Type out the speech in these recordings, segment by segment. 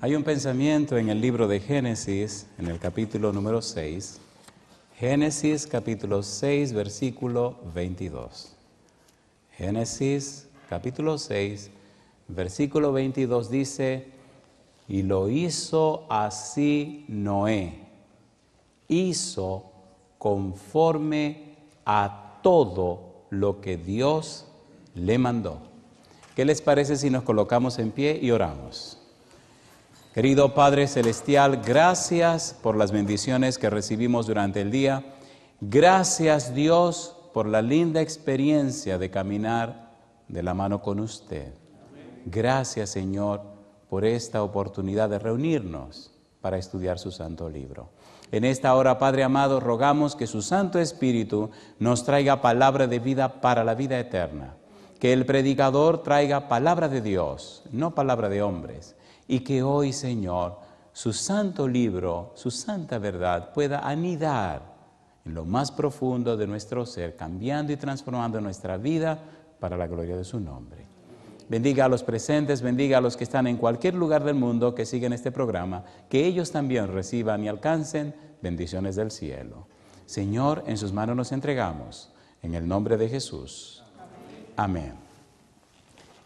Hay un pensamiento en el libro de Génesis, en el capítulo número 6. Génesis capítulo 6, versículo 22. Génesis capítulo 6, versículo 22 dice: y lo hizo así Noé. Hizo conforme a todo lo que Dios le mandó. ¿Qué les parece si nos colocamos en pie y oramos? Querido Padre Celestial, gracias por las bendiciones que recibimos durante el día. Gracias, Dios, por la linda experiencia de caminar de la mano con usted. Gracias, Señor, por esta oportunidad de reunirnos para estudiar su santo libro. En esta hora, Padre amado, rogamos que su Santo Espíritu nos traiga palabra de vida para la vida eterna. Que el predicador traiga palabra de Dios, no palabra de hombres. Y que hoy, Señor, su santo libro, su santa verdad pueda anidar en lo más profundo de nuestro ser, cambiando y transformando nuestra vida para la gloria de su nombre. Bendiga a los presentes, bendiga a los que están en cualquier lugar del mundo que siguen este programa, que ellos también reciban y alcancen bendiciones del cielo. Señor, en sus manos nos entregamos, en el nombre de Jesús. Amén.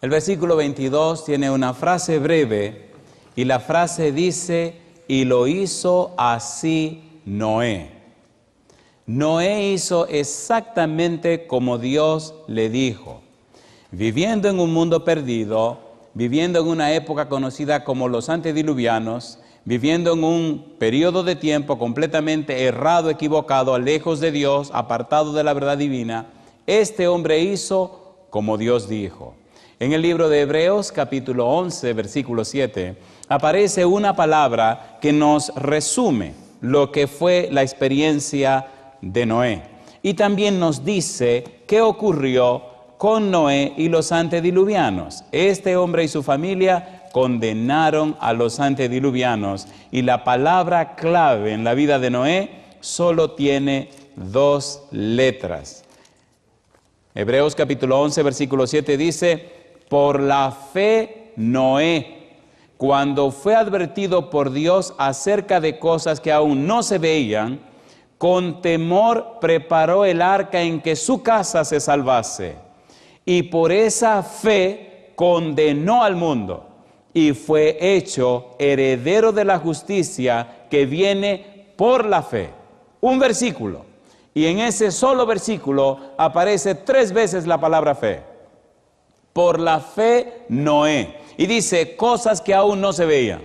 El versículo 22 tiene una frase breve y la frase dice: y lo hizo así Noé. Noé hizo exactamente como Dios le dijo. Viviendo en un mundo perdido, viviendo en una época conocida como los antediluvianos, viviendo en un periodo de tiempo completamente errado, equivocado, lejos de Dios, apartado de la verdad divina, este hombre hizo como Dios dijo. En el libro de Hebreos, capítulo 11, versículo 7, aparece una palabra que nos resume lo que fue la experiencia de Noé. Y también nos dice qué ocurrió con Noé y los antediluvianos. Este hombre y su familia condenaron a los antediluvianos. Y la palabra clave en la vida de Noé solo tiene dos letras. Hebreos capítulo 11, versículo 7 dice: por la fe Noé, cuando fue advertido por Dios acerca de cosas que aún no se veían, con temor preparó el arca en que su casa se salvase. Y por esa fe condenó al mundo y fue hecho heredero de la justicia que viene por la fe. Un versículo. Y en ese solo versículo aparece 3 veces la palabra fe. Por la fe Noé. Y dice cosas que aún no se veían.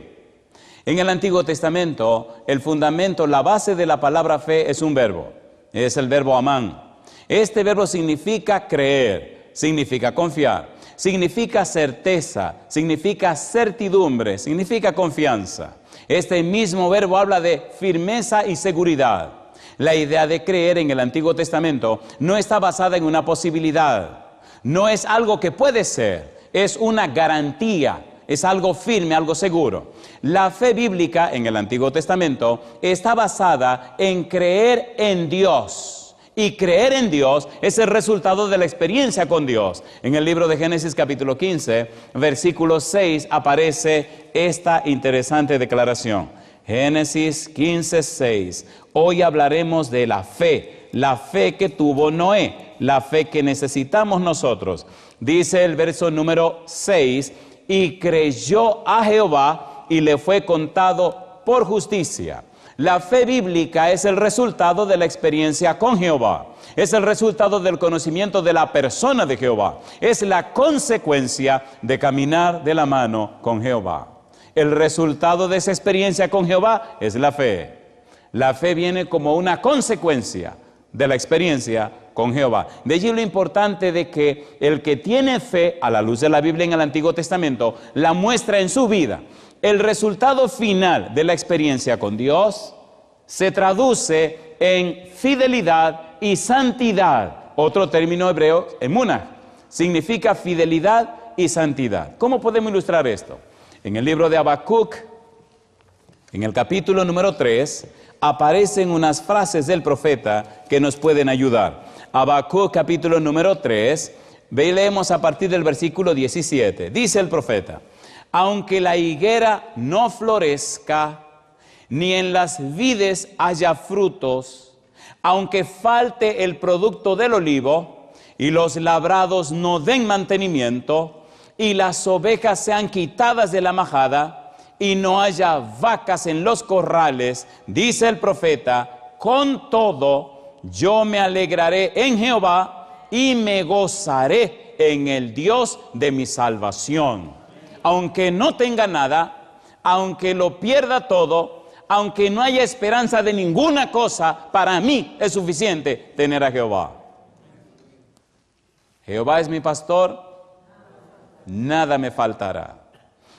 En el Antiguo Testamento, el fundamento, la base de la palabra fe es un verbo. Es el verbo amán. Este verbo significa creer, significa confiar, significa certeza, significa certidumbre, significa confianza. Este mismo verbo habla de firmeza y seguridad. La idea de creer en el Antiguo Testamento no está basada en una posibilidad. No es algo que puede ser, es una garantía, es algo firme, algo seguro. La fe bíblica en el Antiguo Testamento está basada en creer en Dios. Y creer en Dios es el resultado de la experiencia con Dios. En el libro de Génesis capítulo 15, versículo 6, aparece esta interesante declaración. Génesis 15, 6. Hoy hablaremos de la fe que tuvo Noé, la fe que necesitamos nosotros. Dice el verso número 6, y creyó a Jehová y le fue contado por justicia. La fe bíblica es el resultado de la experiencia con Jehová. Es el resultado del conocimiento de la persona de Jehová. Es la consecuencia de caminar de la mano con Jehová. El resultado de esa experiencia con Jehová es la fe. La fe viene como una consecuencia de la experiencia con Jehová. De allí lo importante de que el que tiene fe, a la luz de la Biblia en el Antiguo Testamento, la muestra en su vida. El resultado final de la experiencia con Dios se traduce en fidelidad y santidad. Otro término hebreo, emunah, significa fidelidad y santidad. ¿Cómo podemos ilustrar esto? En el libro de Habacuc, en el capítulo número 3, aparecen unas frases del profeta que nos pueden ayudar. Habacuc, capítulo número 3, leemos a partir del versículo 17. Dice el profeta: Aunque la higuera no florezca, ni en las vides haya frutos, aunque falte el producto del olivo, y los labrados no den mantenimiento, y las ovejas sean quitadas de la majada, y no haya vacas en los corrales, dice el profeta, con todo yo me alegraré en Jehová, y me gozaré en el Dios de mi salvación. Aunque no tenga nada, aunque lo pierda todo, aunque no haya esperanza de ninguna cosa, para mí es suficiente tener a Jehová. Jehová es mi pastor, nada me faltará.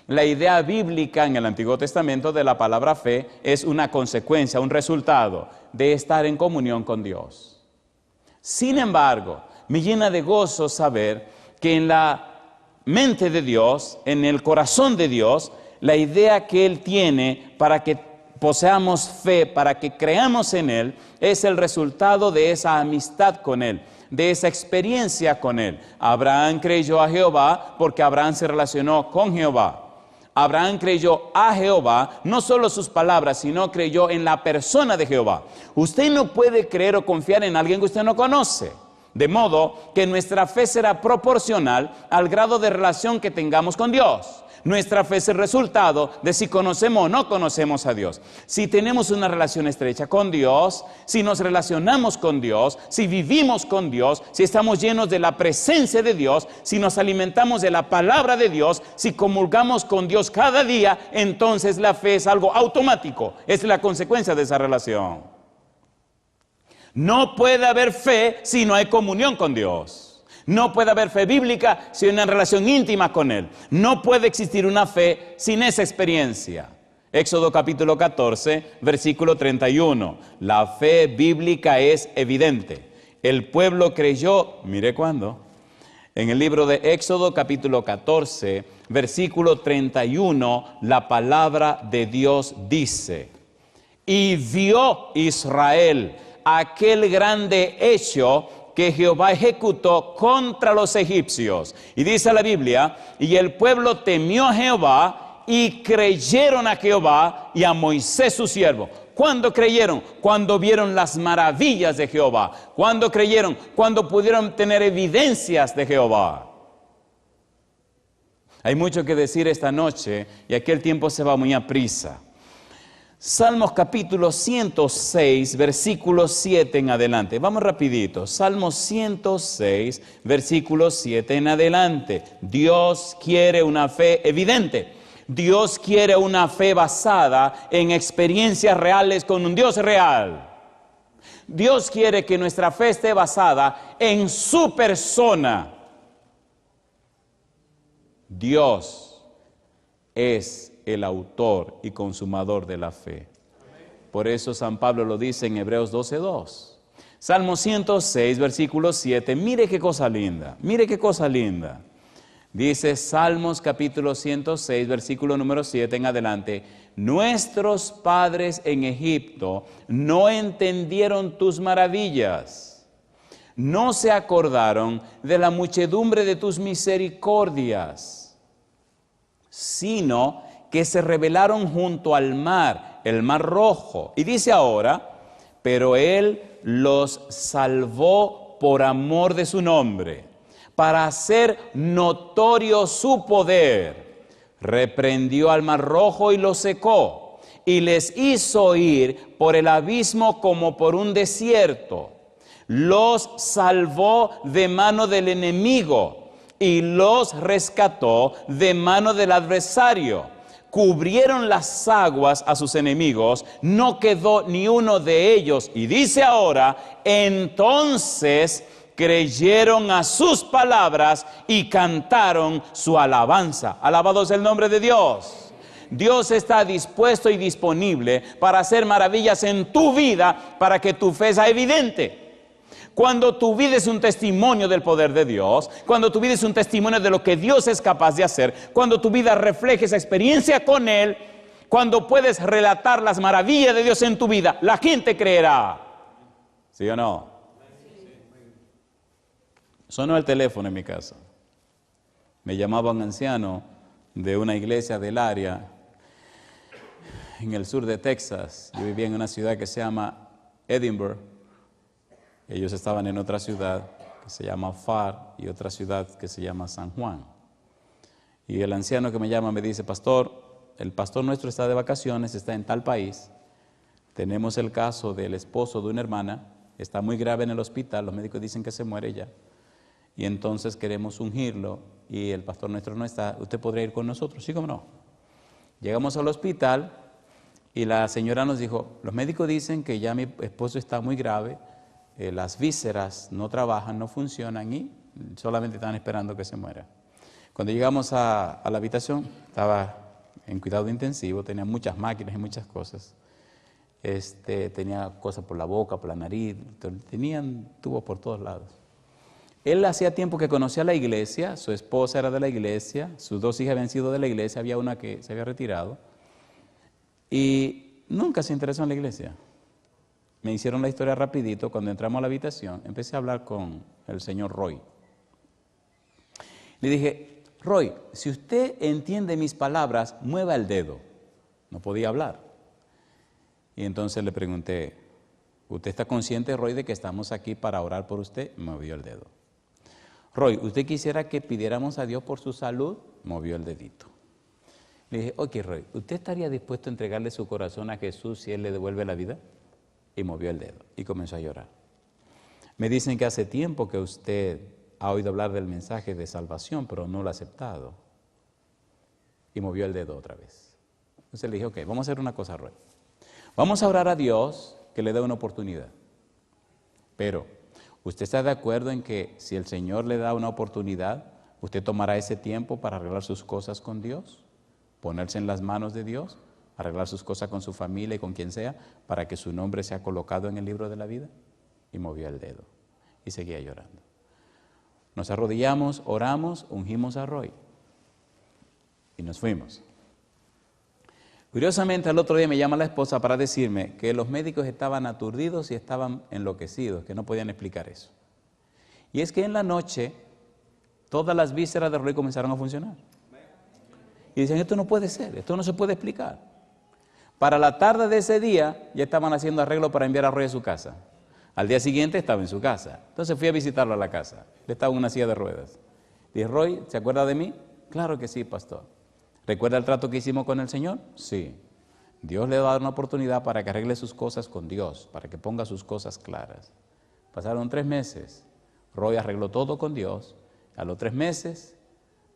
La idea bíblica en el Antiguo Testamento de la palabra fe es una consecuencia, un resultado de estar en comunión con Dios. Sin embargo, me llena de gozo saber que en la mente de Dios, en el corazón de Dios, la idea que Él tiene para que poseamos fe, para que creamos en Él, es el resultado de esa amistad con Él, de esa experiencia con Él. Abraham creyó a Jehová porque Abraham se relacionó con Jehová. Abraham creyó a Jehová, no solo sus palabras, sino creyó en la persona de Jehová. Usted no puede creer o confiar en alguien que usted no conoce. De modo que nuestra fe será proporcional al grado de relación que tengamos con Dios. Nuestra fe es el resultado de si conocemos o no conocemos a Dios. Si tenemos una relación estrecha con Dios, si nos relacionamos con Dios, si vivimos con Dios, si estamos llenos de la presencia de Dios, si nos alimentamos de la palabra de Dios, si comulgamos con Dios cada día, entonces la fe es algo automático. Es la consecuencia de esa relación. No puede haber fe si no hay comunión con Dios. No puede haber fe bíblica sin una relación íntima con Él. No puede existir una fe sin esa experiencia. Éxodo capítulo 14, versículo 31. La fe bíblica es evidente. El pueblo creyó, mire cuándo. En el libro de Éxodo capítulo 14, versículo 31, la palabra de Dios dice: y vio Israel aquel grande hecho que Jehová ejecutó contra los egipcios. Y dice la Biblia, y el pueblo temió a Jehová y creyeron a Jehová y a Moisés su siervo. ¿Cuándo creyeron? Cuando vieron las maravillas de Jehová. ¿Cuándo creyeron? Cuando pudieron tener evidencias de Jehová. Hay mucho que decir esta noche y aquel tiempo se va muy a prisa. Salmos capítulo 106, versículo 7 en adelante. Vamos rapidito. Salmos 106, versículo 7 en adelante. Dios quiere una fe evidente. Dios quiere una fe basada en experiencias reales con un Dios real. Dios quiere que nuestra fe esté basada en su persona. Dios es el autor y consumador de la fe. Por eso San Pablo lo dice en Hebreos 12:2. Salmo 106, versículo 7. Mire qué cosa linda, mire qué cosa linda. Dice Salmos capítulo 106, versículo número 7 en adelante: nuestros padres en Egipto no entendieron tus maravillas, no se acordaron de la muchedumbre de tus misericordias, sino que se rebelaron junto al mar, el mar rojo. Y dice ahora: pero Él los salvó por amor de su nombre, para hacer notorio su poder. Reprendió al mar rojo y lo secó, y les hizo ir por el abismo como por un desierto. Los salvó de mano del enemigo y los rescató de mano del adversario. Cubrieron las aguas a sus enemigos, no quedó ni uno de ellos. Y dice ahora: entonces creyeron a sus palabras y cantaron su alabanza. Alabado es el nombre de Dios. Dios está dispuesto y disponible para hacer maravillas en tu vida, para que tu fe sea evidente. Cuando tu vida es un testimonio del poder de Dios, cuando tu vida es un testimonio de lo que Dios es capaz de hacer, cuando tu vida refleja esa experiencia con Él, cuando puedes relatar las maravillas de Dios en tu vida, la gente creerá. ¿Sí o no? Sonó el teléfono en mi casa. Me llamaba un anciano de una iglesia del área en el sur de Texas. Yo vivía en una ciudad que se llama Edinburgh. Ellos estaban en otra ciudad que se llama Far y otra ciudad que se llama San Juan. Y el anciano que me llama me dice, pastor, el pastor nuestro está de vacaciones, está en tal país. Tenemos el caso del esposo de una hermana, está muy grave en el hospital, los médicos dicen que se muere ya. Y entonces queremos ungirlo y el pastor nuestro no está. ¿Usted podría ir con nosotros? Sí, cómo no. Llegamos al hospital y la señora nos dijo, los médicos dicen que ya mi esposo está muy grave, las vísceras no trabajan, no funcionan y solamente están esperando que se muera. Cuando llegamos a la habitación, estaba en cuidado intensivo, tenía muchas máquinas y muchas cosas. Tenía cosas por la boca, por la nariz, tenían tubos por todos lados. Él hacía tiempo que conocía la iglesia, su esposa era de la iglesia, sus 2 hijas habían sido de la iglesia, había una que se había retirado y nunca se interesó en la iglesia. Me hicieron la historia rapidito, cuando entramos a la habitación, empecé a hablar con el señor Roy. Le dije, Roy, si usted entiende mis palabras, mueva el dedo. No podía hablar. Y entonces le pregunté, ¿usted está consciente, Roy, de que estamos aquí para orar por usted? Movió el dedo. Roy, ¿usted quisiera que pidiéramos a Dios por su salud? Movió el dedito. Le dije, ok, Roy, ¿usted estaría dispuesto a entregarle su corazón a Jesús si Él le devuelve la vida? Y movió el dedo y comenzó a llorar. Me dicen que hace tiempo que usted ha oído hablar del mensaje de salvación, pero no lo ha aceptado. Y movió el dedo otra vez. Entonces le dije, ok, vamos a hacer una cosa, Roy. Vamos a orar a Dios que le dé una oportunidad. Pero, ¿usted está de acuerdo en que si el Señor le da una oportunidad, usted tomará ese tiempo para arreglar sus cosas con Dios? Ponerse en las manos de Dios, arreglar sus cosas con su familia y con quien sea, para que su nombre sea colocado en el libro de la vida. Y movió el dedo y seguía llorando. Nos arrodillamos, oramos, ungimos a Roy y nos fuimos. Curiosamente, al otro día me llama la esposa para decirme que los médicos estaban aturdidos y estaban enloquecidos, que no podían explicar eso. Y es que en la noche todas las vísceras de Roy comenzaron a funcionar. Y dicen, esto no puede ser, esto no se puede explicar. Para la tarde de ese día ya estaban haciendo arreglo para enviar a Roy a su casa. Al día siguiente estaba en su casa. Entonces fui a visitarlo a la casa. Él estaba en una silla de ruedas. Dije, Roy, ¿se acuerda de mí? Claro que sí, pastor. ¿Recuerda el trato que hicimos con el Señor? Sí. Dios le va a dar una oportunidad para que arregle sus cosas con Dios, para que ponga sus cosas claras. Pasaron 3 meses. Roy arregló todo con Dios. A los 3 meses,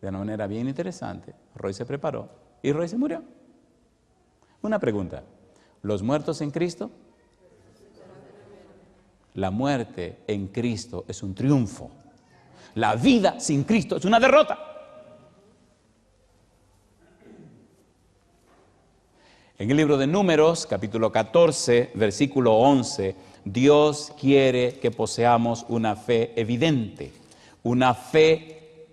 de una manera bien interesante, Roy se preparó y Roy se murió. Una pregunta. ¿Los muertos en Cristo? La muerte en Cristo es un triunfo. La vida sin Cristo es una derrota. En el libro de Números, capítulo 14, versículo 11, Dios quiere que poseamos una fe evidente, una fe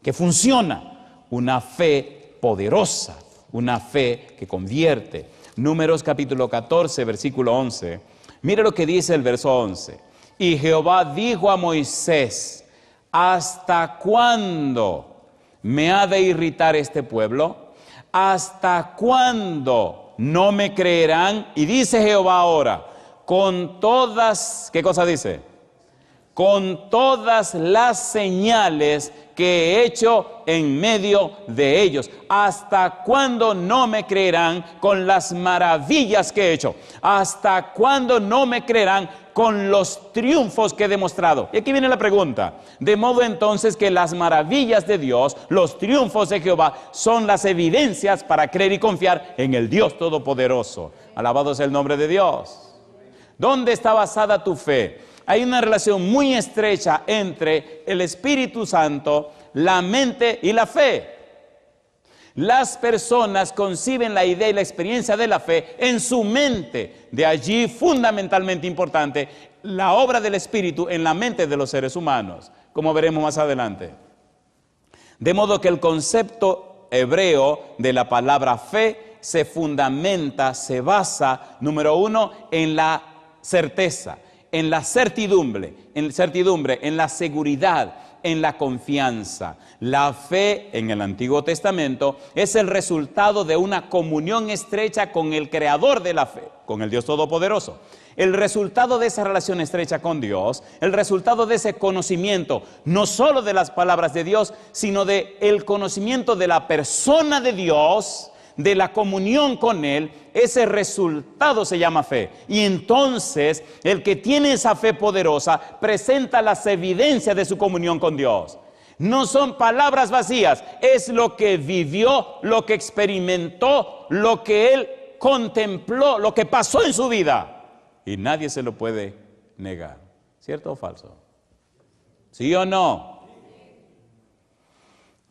que funciona, una fe poderosa, una fe que convierte. Números capítulo 14, versículo 11. Mire lo que dice el verso 11. Y Jehová dijo a Moisés, ¿hasta cuándo me ha de irritar este pueblo? ¿Hasta cuándo no me creerán? Y dice Jehová ahora, con todas, ¿qué cosa dice? Con todas las señales que he hecho en medio de ellos. ¿Hasta cuándo no me creerán con las maravillas que he hecho? ¿Hasta cuándo no me creerán con los triunfos que he demostrado? Y aquí viene la pregunta. De modo entonces que las maravillas de Dios, los triunfos de Jehová, son las evidencias para creer y confiar en el Dios Todopoderoso. Alabado sea el nombre de Dios. ¿Dónde está basada tu fe? Hay una relación muy estrecha entre el Espíritu Santo, la mente y la fe. Las personas conciben la idea y la experiencia de la fe en su mente. De allí, fundamentalmente importante, la obra del Espíritu en la mente de los seres humanos, como veremos más adelante. De modo que el concepto hebreo de la palabra fe se fundamenta, se basa, número 1, en la certeza, en la certidumbre, en la seguridad, en la confianza. La fe en el Antiguo Testamento es el resultado de una comunión estrecha con el Creador de la fe, con el Dios Todopoderoso. El resultado de esa relación estrecha con Dios, el resultado de ese conocimiento, no solo de las palabras de Dios, sino de el conocimiento de la persona de Dios, de la comunión con Él, ese resultado se llama fe. Y entonces, el que tiene esa fe poderosa presenta las evidencias de su comunión con Dios. No son palabras vacías, es lo que vivió, lo que experimentó, lo que él contempló, lo que pasó en su vida. Y nadie se lo puede negar. ¿Cierto o falso? ¿Sí o no?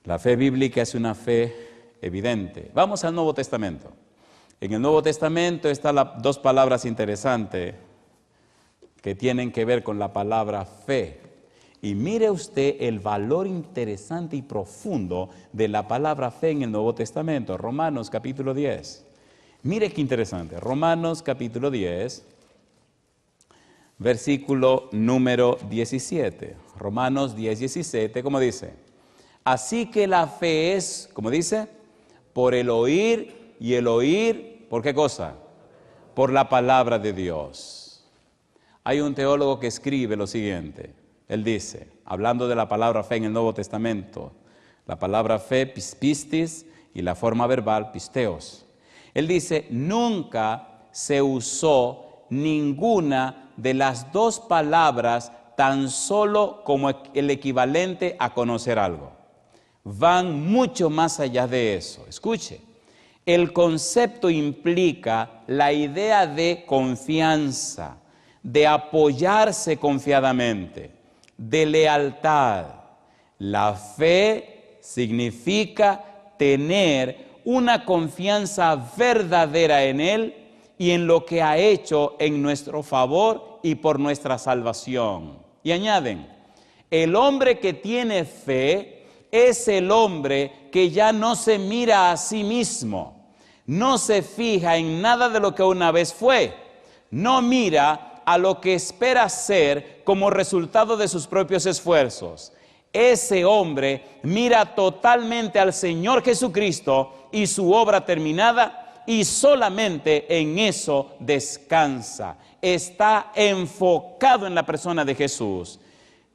La fe bíblica es una fe evidente. Vamos al Nuevo Testamento. En el Nuevo Testamento están dos palabras interesantes que tienen que ver con la palabra fe. Y mire usted el valor interesante y profundo de la palabra fe en el Nuevo Testamento. Romanos capítulo 10. Mire qué interesante. Romanos capítulo 10, versículo número 17. Romanos 10, 17, ¿cómo dice? Así que la fe es, ¿cómo dice? Por el oír, y el oír, ¿por qué cosa? Por la palabra de Dios. Hay un teólogo que escribe lo siguiente. Él dice, hablando de la palabra fe en el Nuevo Testamento, la palabra fe, pistis, y la forma verbal, pisteos. Él dice, nunca se usó ninguna de las dos palabras tan solo como el equivalente a conocer algo. Van mucho más allá de eso. Escuche, el concepto implica la idea de confianza, de apoyarse confiadamente, de lealtad. La fe significa tener una confianza verdadera en Él y en lo que ha hecho en nuestro favor y por nuestra salvación. Y añaden, el hombre que tiene fe es el hombre que ya no se mira a sí mismo, no se fija en nada de lo que una vez fue, no mira a lo que espera ser como resultado de sus propios esfuerzos. Ese hombre mira totalmente al Señor Jesucristo y su obra terminada y solamente en eso descansa. Está enfocado en la persona de Jesús.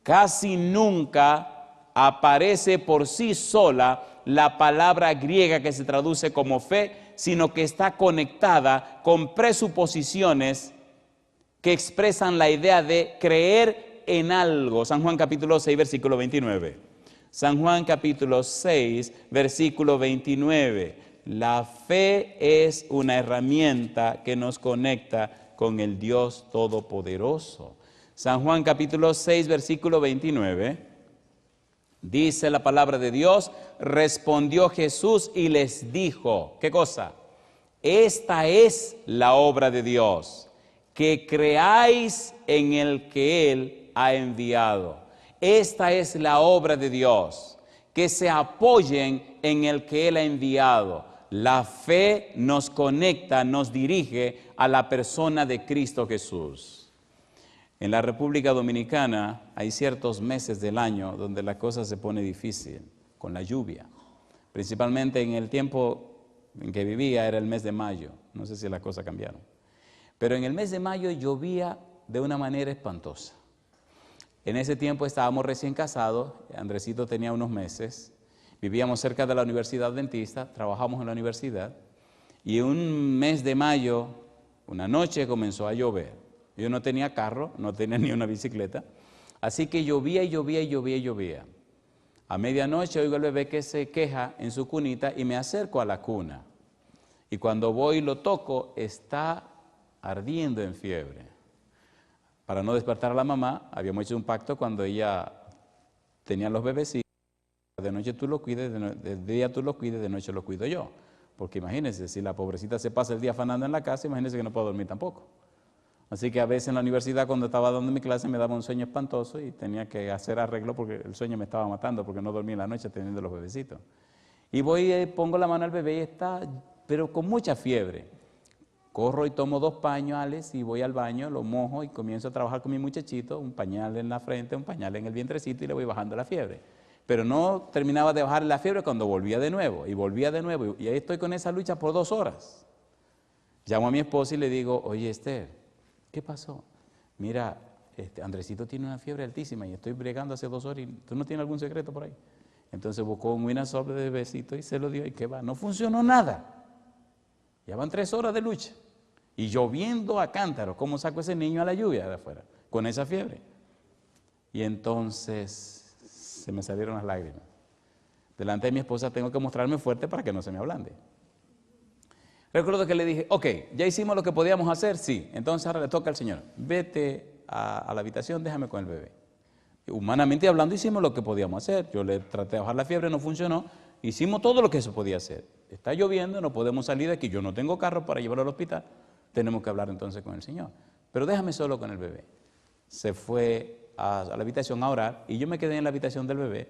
Casi nunca aparece por sí sola la palabra griega que se traduce como fe, sino que está conectada con presuposiciones que expresan la idea de creer en algo. San Juan capítulo 6, versículo 29. San Juan capítulo 6, versículo 29. La fe es una herramienta que nos conecta con el Dios Todopoderoso. San Juan capítulo 6, versículo 29. Dice la palabra de Dios, respondió Jesús y les dijo, ¿qué cosa? Esta es la obra de Dios, que creáis en el que Él ha enviado. Esta es la obra de Dios, que se apoyen en el que Él ha enviado. La fe nos conecta, nos dirige a la persona de Cristo Jesús. En la República Dominicana hay ciertos meses del año donde la cosa se pone difícil, con la lluvia. Principalmente en el tiempo en que vivía era el mes de mayo, no sé si las cosas cambiaron. Pero en el mes de mayo llovía de una manera espantosa. En ese tiempo estábamos recién casados, Andresito tenía unos meses, vivíamos cerca de la Universidad Adventista, trabajamos en la universidad, y un mes de mayo, una noche comenzó a llover. Yo no tenía carro, no tenía ni una bicicleta, así que llovía y llovía y llovía y llovía. A medianoche oigo al bebé que se queja en su cunita y me acerco a la cuna. Y cuando voy y lo toco, está ardiendo en fiebre. Para no despertar a la mamá, habíamos hecho un pacto cuando ella tenía los bebecitos. De noche tú lo cuides, de día tú lo cuides, de noche lo cuido yo. Porque imagínense, si la pobrecita se pasa el día afanando en la casa, imagínense que no puedo dormir tampoco. Así que a veces en la universidad cuando estaba dando mi clase me daba un sueño espantoso y tenía que hacer arreglo porque el sueño me estaba matando porque no dormí en la noche teniendo los bebecitos. Y voy y pongo la mano al bebé y está, pero con mucha fiebre. Corro y tomo 2 pañales y voy al baño, lo mojo y comienzo a trabajar con mi muchachito, un pañal en la frente, un pañal en el vientrecito y le voy bajando la fiebre. Pero no terminaba de bajar la fiebre cuando volvía de nuevo y ahí estoy con esa lucha por 2 horas. Llamo a mi esposa y le digo, oye Esther, ¿qué pasó? Mira, Andresito tiene una fiebre altísima y estoy bregando hace 2 horas y ¿tú no tienes algún secreto por ahí? Entonces buscó un Winasol de besito y se lo dio y ¿qué va? No funcionó nada. Ya van 3 horas de lucha. Y lloviendo a cántaros, ¿cómo saco ese niño a la lluvia de afuera? Con esa fiebre. Y entonces se me salieron las lágrimas. Delante de mi esposa tengo que mostrarme fuerte para que no se me ablande. Recuerdo que le dije, ok, ya hicimos lo que podíamos hacer, sí. Entonces ahora le toca al Señor. Vete a la habitación, déjame con el bebé. Humanamente hablando hicimos lo que podíamos hacer. Yo le traté de bajar la fiebre, no funcionó. Hicimos todo lo que se podía hacer. Está lloviendo, no podemos salir de aquí. Yo no tengo carro para llevarlo al hospital. Tenemos que hablar entonces con el Señor. Pero déjame solo con el bebé. Se fue a la habitación a orar y yo me quedé en la habitación del bebé.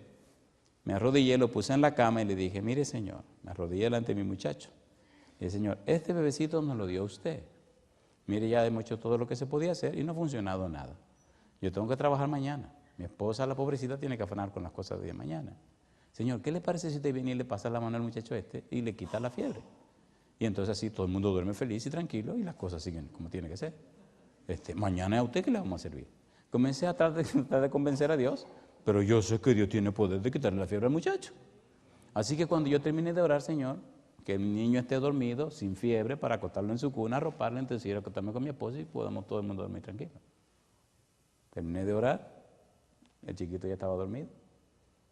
Me arrodillé, lo puse en la cama y le dije, mire Señor, me arrodillé delante de mi muchacho. Y el Señor, este bebecito nos lo dio usted. Mire, ya hemos hecho todo lo que se podía hacer y no ha funcionado nada. Yo tengo que trabajar mañana. Mi esposa, la pobrecita, tiene que afanar con las cosas de mañana. Señor, ¿qué le parece si usted viene y le pasa la mano al muchacho y le quita la fiebre? Y entonces así todo el mundo duerme feliz y tranquilo y las cosas siguen como tiene que ser. Mañana es a usted que le vamos a servir. Comencé a tratar de convencer a Dios, pero yo sé que Dios tiene poder de quitarle la fiebre al muchacho. Así que cuando yo terminé de orar, Señor, que el niño esté dormido, sin fiebre, para acostarlo en su cuna, arroparlo, entonces ir a acostarme con mi esposa y podamos todo el mundo dormir tranquilo. Terminé de orar, el chiquito ya estaba dormido,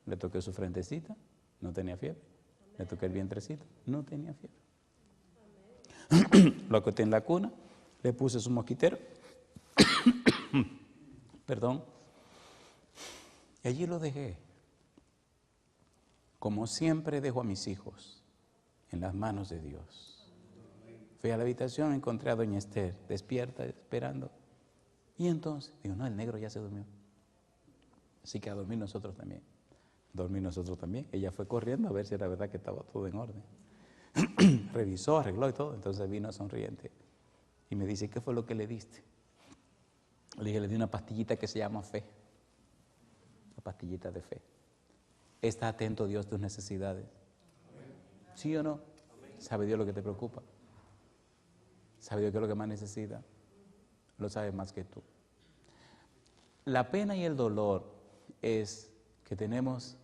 le toqué su frentecita, no tenía fiebre, le toqué el vientrecito, no tenía fiebre. Lo acosté en la cuna, le puse su mosquitero, perdón, y allí lo dejé. Como siempre dejo a mis hijos en las manos de Dios. Fui a la habitación, encontré a doña Esther, despierta, esperando. Y entonces, digo, no, el negro ya se durmió. Así que a dormir nosotros también. Dormir nosotros también. Ella fue corriendo a ver si era verdad que estaba todo en orden. Revisó, arregló y todo. Entonces vino sonriente. Y me dice, ¿qué fue lo que le diste? Le dije, le di una pastillita que se llama fe. Una pastillita de fe. ¿Está atento Dios a tus necesidades? ¿Sí o no? ¿Sabe Dios lo que te preocupa? ¿Sabe Dios qué es lo que más necesita? Lo sabe más que tú. La pena y el dolor es que tenemos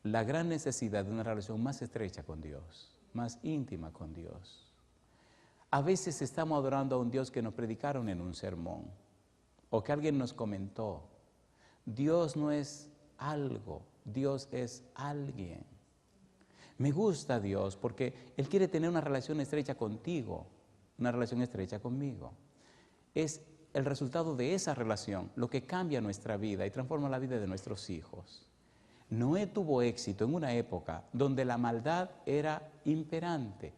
la gran necesidad de una relación más estrecha con Dios, más íntima con Dios. A veces estamos adorando a un Dios que nos predicaron en un sermón o que alguien nos comentó. Dios no es algo, Dios es alguien. Me gusta Dios porque Él quiere tener una relación estrecha contigo, una relación estrecha conmigo. Es el resultado de esa relación lo que cambia nuestra vida y transforma la vida de nuestros hijos. Noé tuvo éxito en una época donde la maldad era imperante.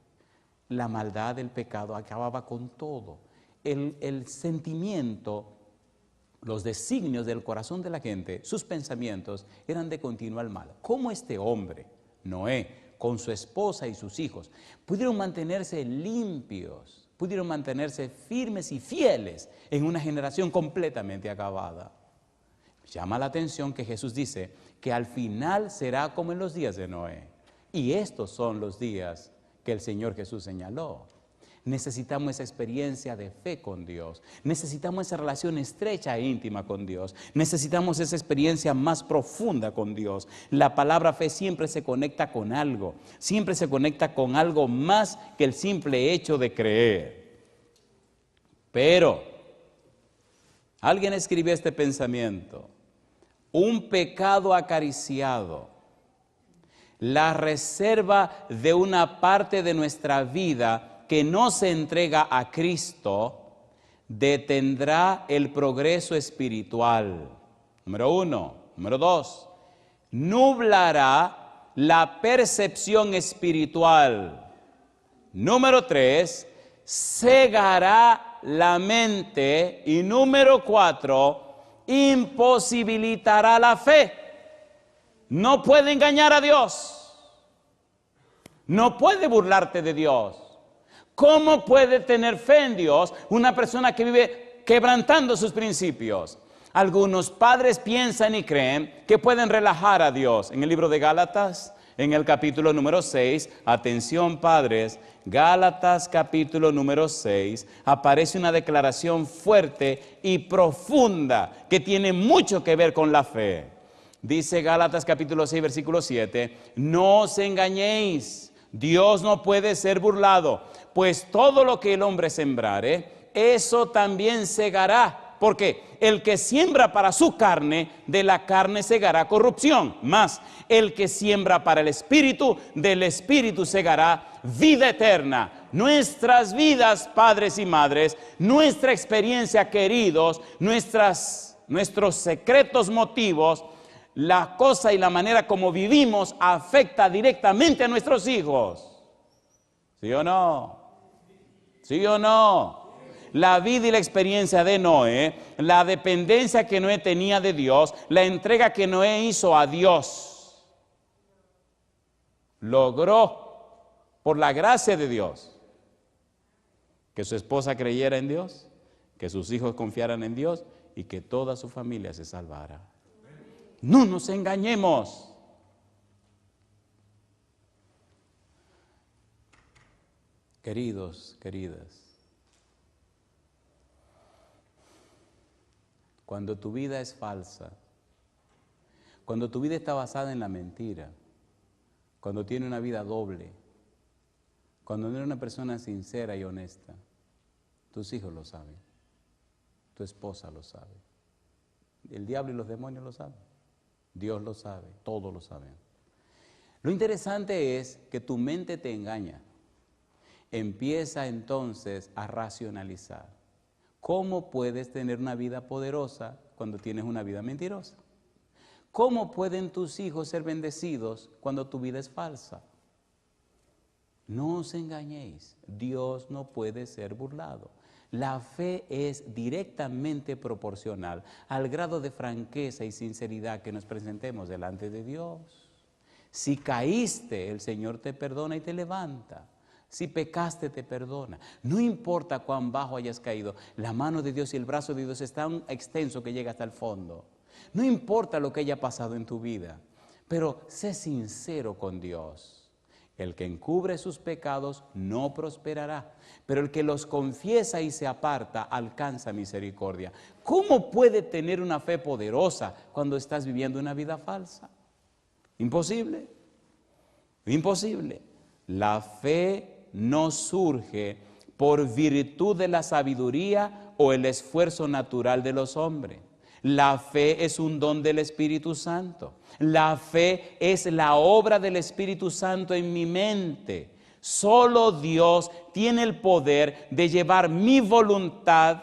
La maldad del pecado acababa con todo. El sentimiento, los designios del corazón de la gente, sus pensamientos eran de continuo mal. ¿Cómo este hombre, Noé, con su esposa y sus hijos, pudieron mantenerse limpios, pudieron mantenerse firmes y fieles en una generación completamente acabada? Llama la atención que Jesús dice que al final será como en los días de Noé. Y estos son los días que el Señor Jesús señaló. Necesitamos esa experiencia de fe con Dios. Necesitamos esa relación estrecha e íntima con Dios. Necesitamos esa experiencia más profunda con Dios. La palabra fe siempre se conecta con algo. Siempre se conecta con algo más que el simple hecho de creer. Pero alguien escribió este pensamiento: un pecado acariciado, la reserva de una parte de nuestra vida que no se entrega a Cristo, detendrá el progreso espiritual. Número 1. Número 2. Nublará la percepción espiritual. Número 3. Cegará la mente. Y número 4. Imposibilitará la fe. No puede engañar a Dios. No puede burlarte de Dios. ¿Cómo puede tener fe en Dios una persona que vive quebrantando sus principios? Algunos padres piensan y creen que pueden relajar a Dios. En el libro de Gálatas, en el capítulo número 6, atención padres, Gálatas capítulo número 6, aparece una declaración fuerte y profunda que tiene mucho que ver con la fe. Dice Gálatas capítulo 6, versículo 7, no os engañéis, Dios no puede ser burlado, pues todo lo que el hombre sembrare, eso también segará. Porque el que siembra para su carne, de la carne segará corrupción. Mas el que siembra para el Espíritu, del Espíritu segará vida eterna. Nuestras vidas, padres y madres, nuestra experiencia, queridos, nuestros secretos motivos, la cosa y la manera como vivimos afecta directamente a nuestros hijos. ¿Sí o no? ¿Sí o no? La vida y la experiencia de Noé, la dependencia que Noé tenía de Dios, la entrega que Noé hizo a Dios, logró, por la gracia de Dios, que su esposa creyera en Dios, que sus hijos confiaran en Dios y que toda su familia se salvara. No nos engañemos. Queridos, queridas, cuando tu vida es falsa, cuando tu vida está basada en la mentira, cuando tiene una vida doble, cuando no eres una persona sincera y honesta, tus hijos lo saben, tu esposa lo sabe, el diablo y los demonios lo saben, Dios lo sabe, todos lo saben. Lo interesante es que tu mente te engaña, empieza entonces a racionalizar. ¿Cómo puedes tener una vida poderosa cuando tienes una vida mentirosa? ¿Cómo pueden tus hijos ser bendecidos cuando tu vida es falsa? No os engañéis, Dios no puede ser burlado. La fe es directamente proporcional al grado de franqueza y sinceridad que nos presentemos delante de Dios. Si caíste, el Señor te perdona y te levanta. Si pecaste, te perdona. No importa cuán bajo hayas caído, la mano de Dios y el brazo de Dios es tan extenso que llega hasta el fondo. No importa lo que haya pasado en tu vida, pero sé sincero con Dios. El que encubre sus pecados no prosperará, pero el que los confiesa y se aparta alcanza misericordia. ¿Cómo puede tener una fe poderosa cuando estás viviendo una vida falsa? Imposible. Imposible. La fe no surge por virtud de la sabiduría o el esfuerzo natural de los hombres. La fe es un don del Espíritu Santo. La fe es la obra del Espíritu Santo en mi mente. Solo Dios tiene el poder de llevar mi voluntad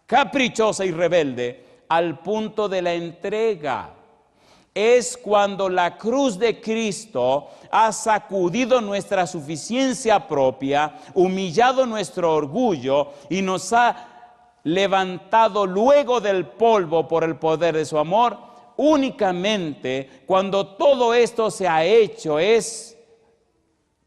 caprichosa y rebelde al punto de la entrega. Es cuando la cruz de Cristo ha sacudido nuestra suficiencia propia, humillado nuestro orgullo y nos ha levantado luego del polvo por el poder de su amor. Únicamente cuando todo esto se ha hecho es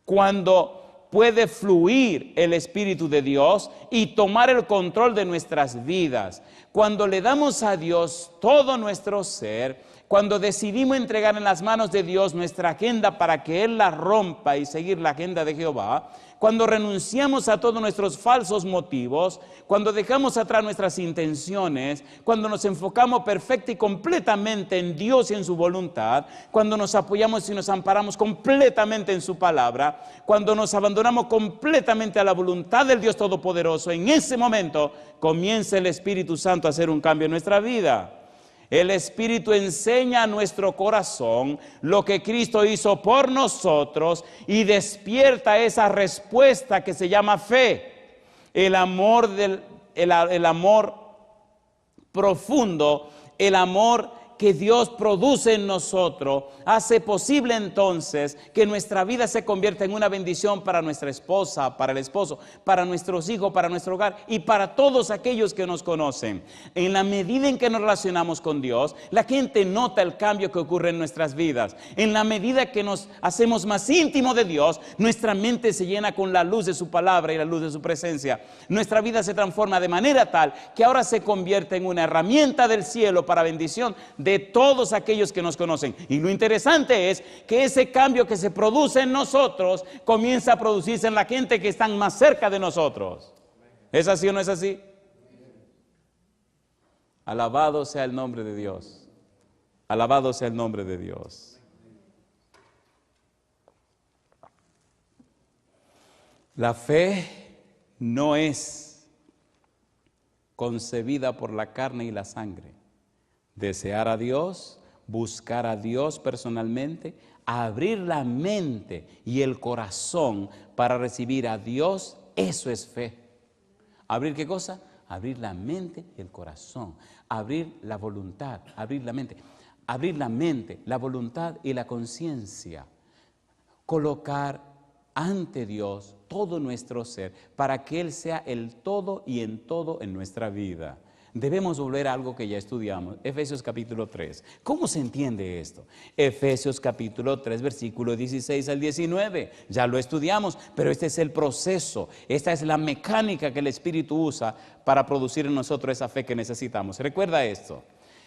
cuando puede fluir el Espíritu de Dios y tomar el control de nuestras vidas. Cuando le damos a Dios todo nuestro ser, cuando decidimos entregar en las manos de Dios nuestra agenda para que Él la rompa y seguir la agenda de Jehová, cuando renunciamos a todos nuestros falsos motivos, cuando dejamos atrás nuestras intenciones, cuando nos enfocamos perfecta y completamente en Dios y en su voluntad, cuando nos apoyamos y nos amparamos completamente en su palabra, cuando nos abandonamos completamente a la voluntad del Dios Todopoderoso, en ese momento comienza el Espíritu Santo a hacer un cambio en nuestra vida. El Espíritu enseña a nuestro corazón lo que Cristo hizo por nosotros y despierta esa respuesta que se llama fe. El amor profundo, el amor que Dios produce en nosotros hace posible entonces que nuestra vida se convierta en una bendición para nuestra esposa, para el esposo, para nuestros hijos, para nuestro hogar y para todos aquellos que nos conocen. En la medida en que nos relacionamos con Dios, la gente nota el cambio que ocurre en nuestras vidas. En la medida que nos hacemos más íntimos de Dios, nuestra mente se llena con la luz de su palabra y la luz de su presencia. Nuestra vida se transforma de manera tal que ahora se convierte en una herramienta del cielo para bendición de todos aquellos que nos conocen. Y lo interesante es que ese cambio que se produce en nosotros comienza a producirse en la gente que están más cerca de nosotros. ¿Es así o no es así? Alabado sea el nombre de Dios. Alabado sea el nombre de Dios. La fe no es concebida por la carne y la sangre. Desear a Dios, buscar a Dios personalmente, abrir la mente y el corazón para recibir a Dios, eso es fe. ¿Abrir qué cosa? Abrir la mente y el corazón, abrir la voluntad, abrir la mente, la voluntad y la conciencia, colocar ante Dios todo nuestro ser para que Él sea el todo y en todo en nuestra vida. Debemos volver a algo que ya estudiamos, Efesios capítulo 3. ¿Cómo se entiende esto? Efesios capítulo 3, versículo 16 al 19. Ya lo estudiamos, pero este es el proceso, esta es la mecánica que el Espíritu usa para producir en nosotros esa fe que necesitamos. Recuerda esto.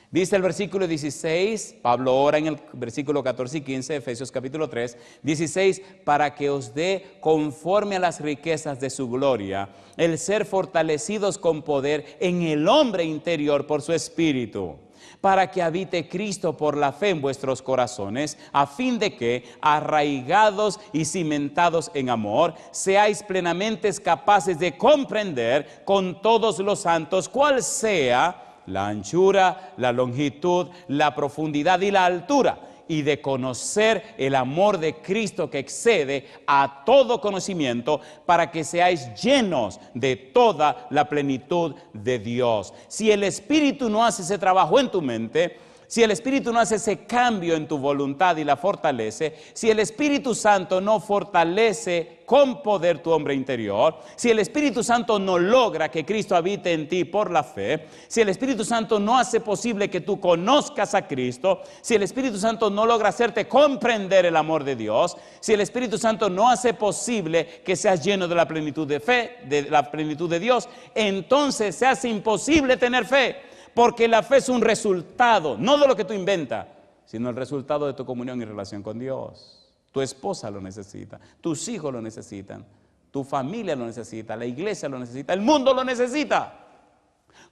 Dice el versículo 16, Pablo ora en el versículo 14 y 15, Efesios capítulo 3, 16, para que os dé conforme a las riquezas de su gloria, el ser fortalecidos con poder en el hombre interior por su espíritu, para que habite Cristo por la fe en vuestros corazones, a fin de que, arraigados y cimentados en amor, seáis plenamente capaces de comprender con todos los santos cuál sea la anchura, la longitud, la profundidad y la altura, y de conocer el amor de Cristo que excede a todo conocimiento, para que seáis llenos de toda la plenitud de Dios. Si el Espíritu no hace ese trabajo en tu mente, si el Espíritu no hace ese cambio en tu voluntad y la fortalece, si el Espíritu Santo no fortalece con poder tu hombre interior, si el Espíritu Santo no logra que Cristo habite en ti por la fe, si el Espíritu Santo no hace posible que tú conozcas a Cristo, si el Espíritu Santo no logra hacerte comprender el amor de Dios, si el Espíritu Santo no hace posible que seas lleno de la plenitud de fe, de la plenitud de Dios, entonces se hace imposible tener fe. Porque la fe es un resultado, no de lo que tú inventas, sino el resultado de tu comunión y relación con Dios. Tu esposa lo necesita, tus hijos lo necesitan, tu familia lo necesita, la iglesia lo necesita, el mundo lo necesita.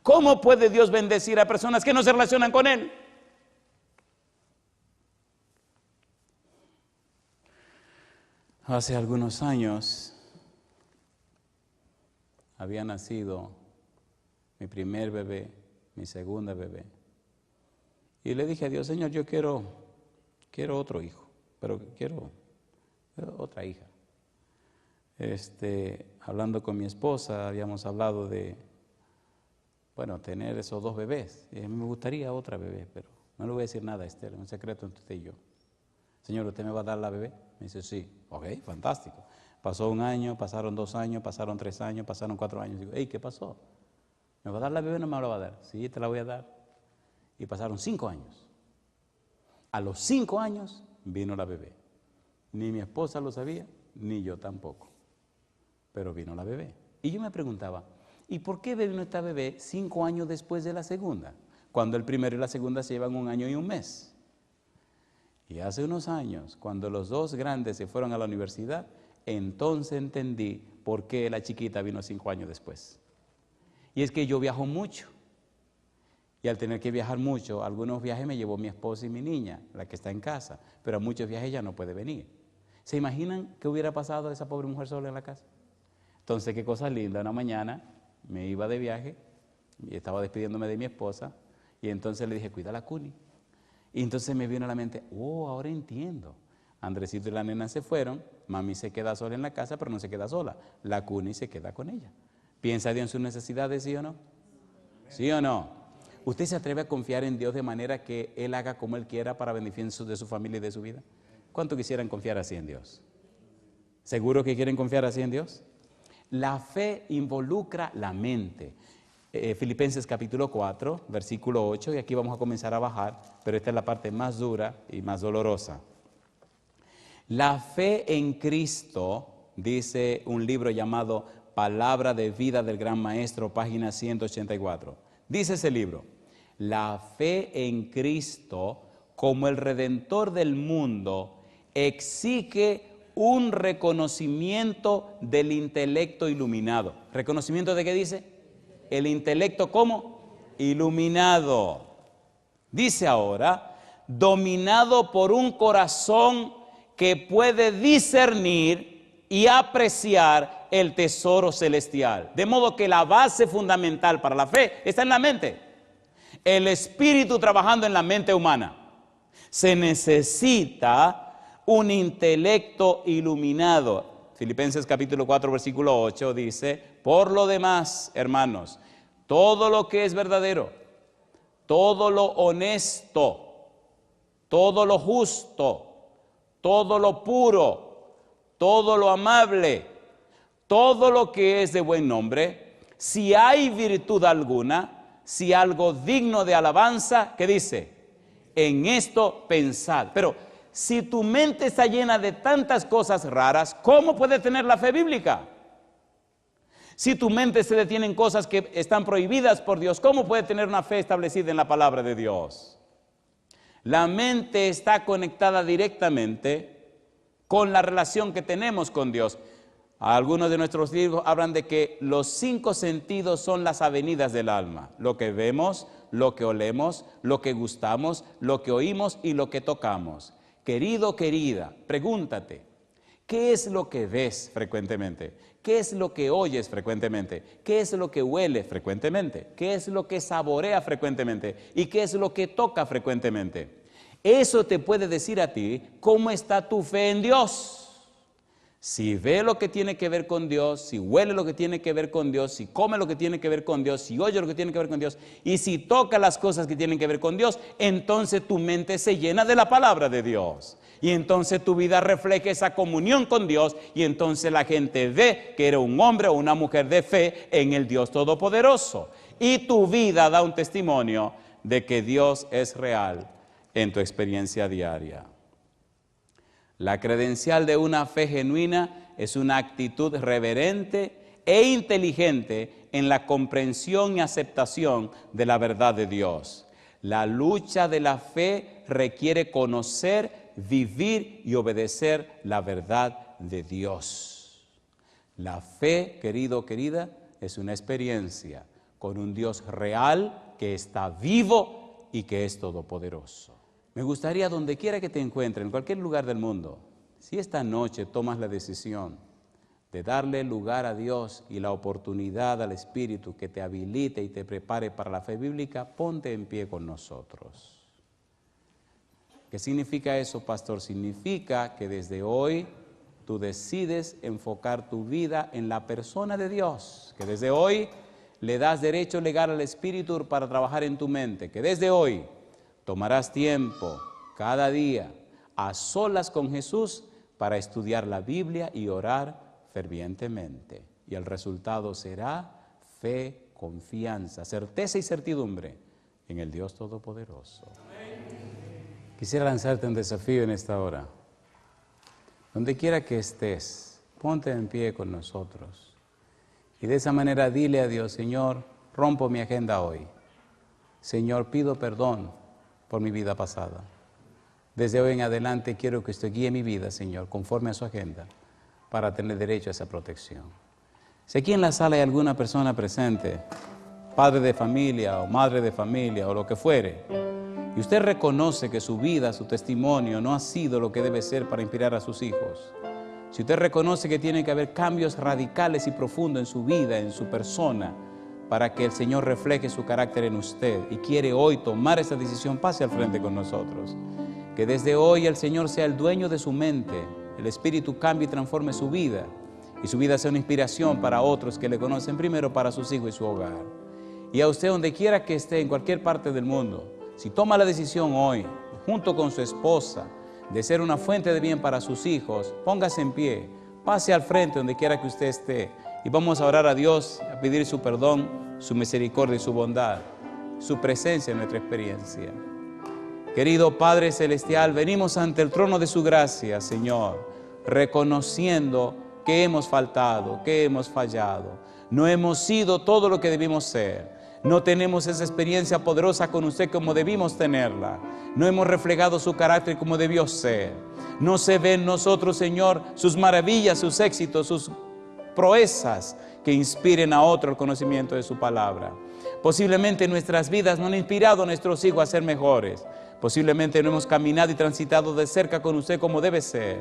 ¿Cómo puede Dios bendecir a personas que no se relacionan con Él? Hace algunos años había nacido mi primer bebé, mi segunda bebé. Y le dije a Dios, Señor, yo quiero otro hijo, pero quiero otra hija. Hablando con mi esposa, habíamos hablado de, tener esos dos bebés. Y a mí me gustaría otra bebé, pero no le voy a decir nada a Esther, es un secreto entre usted y yo. Señor, ¿usted me va a dar la bebé? Me dice, sí. Ok, fantástico. Pasó un año, pasaron 2 años, pasaron 3 años, pasaron 4 años. Digo, hey, ¿qué pasó? ¿Me va a dar la bebé o no me la va a dar? Sí, te la voy a dar. Y pasaron 5 años. A los 5 años vino la bebé. Ni mi esposa lo sabía, ni yo tampoco. Pero vino la bebé. Y yo me preguntaba, ¿y por qué vino esta bebé 5 años después de la segunda? Cuando el primero y la segunda se llevan 1 año y 1 mes. Y hace unos años, cuando los 2 grandes se fueron a la universidad, entonces entendí por qué la chiquita vino 5 años después. Y es que yo viajo mucho. Y al tener que viajar mucho, algunos viajes me llevó mi esposa y mi niña, la que está en casa. Pero a muchos viajes ella no puede venir. ¿Se imaginan qué hubiera pasado a esa pobre mujer sola en la casa? Entonces, qué cosa linda. Una mañana me iba de viaje y estaba despidiéndome de mi esposa. Y entonces le dije, cuida la Cuni. Y entonces me vino a la mente, ahora entiendo. Andresito y la nena se fueron, mami se queda sola en la casa, pero no se queda sola. La Cuni se queda con ella. ¿Piensa Dios en sus necesidades, sí o no? ¿Sí o no? ¿Usted se atreve a confiar en Dios de manera que Él haga como Él quiera para beneficio de su familia y de su vida? ¿Cuánto quisieran confiar así en Dios? ¿Seguro que quieren confiar así en Dios? La fe involucra la mente. Filipenses capítulo 4, versículo 8, y aquí vamos a comenzar a bajar, pero esta es la parte más dura y más dolorosa. La fe en Cristo, dice un libro llamado Palabra de Vida del Gran Maestro, página 184. Dice ese libro: la fe en Cristo como el Redentor del mundo exige un reconocimiento del intelecto iluminado. ¿Reconocimiento de qué dice? El intelecto ¿cómo? Iluminado. Dice ahora, dominado por un corazón que puede discernir y apreciar el tesoro celestial. De modo que la base fundamental para la fe está en la mente. El espíritu trabajando en la mente humana. Se necesita un intelecto iluminado. Filipenses capítulo 4, versículo 8 dice: por lo demás, hermanos, todo lo que es verdadero, todo lo honesto, todo lo justo, todo lo puro, todo lo amable, todo lo que es de buen nombre, si hay virtud alguna, si algo digno de alabanza, ¿qué dice? En esto pensad. Pero si tu mente está llena de tantas cosas raras, ¿cómo puedes tener la fe bíblica? Si tu mente se detiene en cosas que están prohibidas por Dios, ¿cómo puede tener una fe establecida en la palabra de Dios? La mente está conectada directamente con la relación que tenemos con Dios. Algunos de nuestros libros hablan de que los 5 sentidos son las avenidas del alma: lo que vemos, lo que olemos, lo que gustamos, lo que oímos y lo que tocamos. Querido, querida, pregúntate, ¿qué es lo que ves frecuentemente? ¿Qué es lo que oyes frecuentemente? ¿Qué es lo que huele frecuentemente? ¿Qué es lo que saborea frecuentemente? ¿Y qué es lo que toca frecuentemente? Eso te puede decir a ti cómo está tu fe en Dios. Si ve lo que tiene que ver con Dios, si huele lo que tiene que ver con Dios, si come lo que tiene que ver con Dios, si oye lo que tiene que ver con Dios, y si toca las cosas que tienen que ver con Dios, entonces tu mente se llena de la palabra de Dios. Y entonces tu vida refleja esa comunión con Dios, y entonces la gente ve que eres un hombre o una mujer de fe en el Dios Todopoderoso. Y tu vida da un testimonio de que Dios es real en tu experiencia diaria. La credencial de una fe genuina es una actitud reverente e inteligente en la comprensión y aceptación de la verdad de Dios. La lucha de la fe requiere conocer, vivir y obedecer la verdad de Dios. La fe, querido, querida, es una experiencia con un Dios real que está vivo y que es todopoderoso. Me gustaría, donde quiera que te encuentres, en cualquier lugar del mundo, si esta noche tomas la decisión de darle lugar a Dios y la oportunidad al Espíritu que te habilite y te prepare para la fe bíblica, ponte en pie con nosotros. ¿Qué significa eso, pastor? Significa que desde hoy tú decides enfocar tu vida en la persona de Dios, que desde hoy le das derecho legal al Espíritu para trabajar en tu mente, que desde hoy tomarás tiempo cada día a solas con Jesús para estudiar la Biblia y orar fervientemente. Y el resultado será fe, confianza, certeza y certidumbre en el Dios Todopoderoso. Quisiera lanzarte un desafío en esta hora. Donde quiera que estés, ponte en pie con nosotros. Y de esa manera dile a Dios: Señor, rompo mi agenda hoy. Señor, pido perdón por mi vida pasada. Desde hoy en adelante quiero que usted guíe mi vida, Señor, conforme a su agenda, para tener derecho a esa protección. Si aquí en la sala hay alguna persona presente, padre de familia o madre de familia o lo que fuere, y usted reconoce que su vida, su testimonio no ha sido lo que debe ser para inspirar a sus hijos, si usted reconoce que tiene que haber cambios radicales y profundos en su vida, en su persona, para que el Señor refleje su carácter en usted y quiere hoy tomar esa decisión, pase al frente con nosotros. Que desde hoy el Señor sea el dueño de su mente, el Espíritu cambie y transforme su vida, y su vida sea una inspiración para otros que le conocen, primero para sus hijos y su hogar. Y a usted, donde quiera que esté, en cualquier parte del mundo, si toma la decisión hoy, junto con su esposa, de ser una fuente de bien para sus hijos, póngase en pie, pase al frente donde quiera que usted esté y vamos a orar a Dios, a pedir su perdón, su misericordia y su bondad, su presencia en nuestra experiencia. Querido Padre Celestial, venimos ante el trono de su gracia, Señor, reconociendo que hemos faltado, que hemos fallado. No hemos sido todo lo que debimos ser. No tenemos esa experiencia poderosa con usted como debimos tenerla. No hemos reflejado su carácter como debió ser. No se ven en nosotros, Señor, sus maravillas, sus éxitos, sus proezas que inspiren a otro el conocimiento de su palabra. Posiblemente nuestras vidas no han inspirado a nuestros hijos a ser mejores. Posiblemente no hemos caminado y transitado de cerca con usted como debe ser.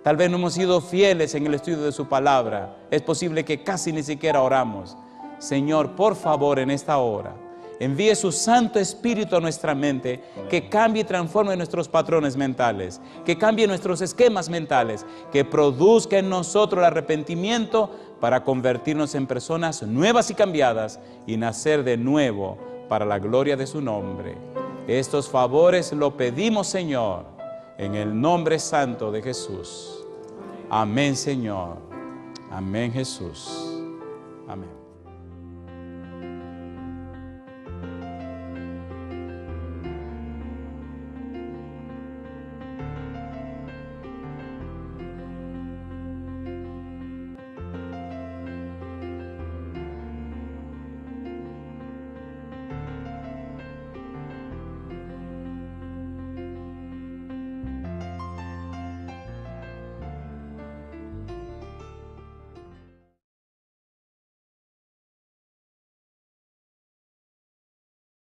Tal vez no hemos sido fieles en el estudio de su palabra. Es posible que casi ni siquiera oramos. Señor, por favor, en esta hora, envíe su Santo Espíritu a nuestra mente, que cambie y transforme nuestros patrones mentales, que cambie nuestros esquemas mentales, que produzca en nosotros el arrepentimiento para convertirnos en personas nuevas y cambiadas y nacer de nuevo para la gloria de su nombre. Estos favores lo pedimos, Señor, en el nombre santo de Jesús. Amén, Señor. Amén, Jesús. Amén.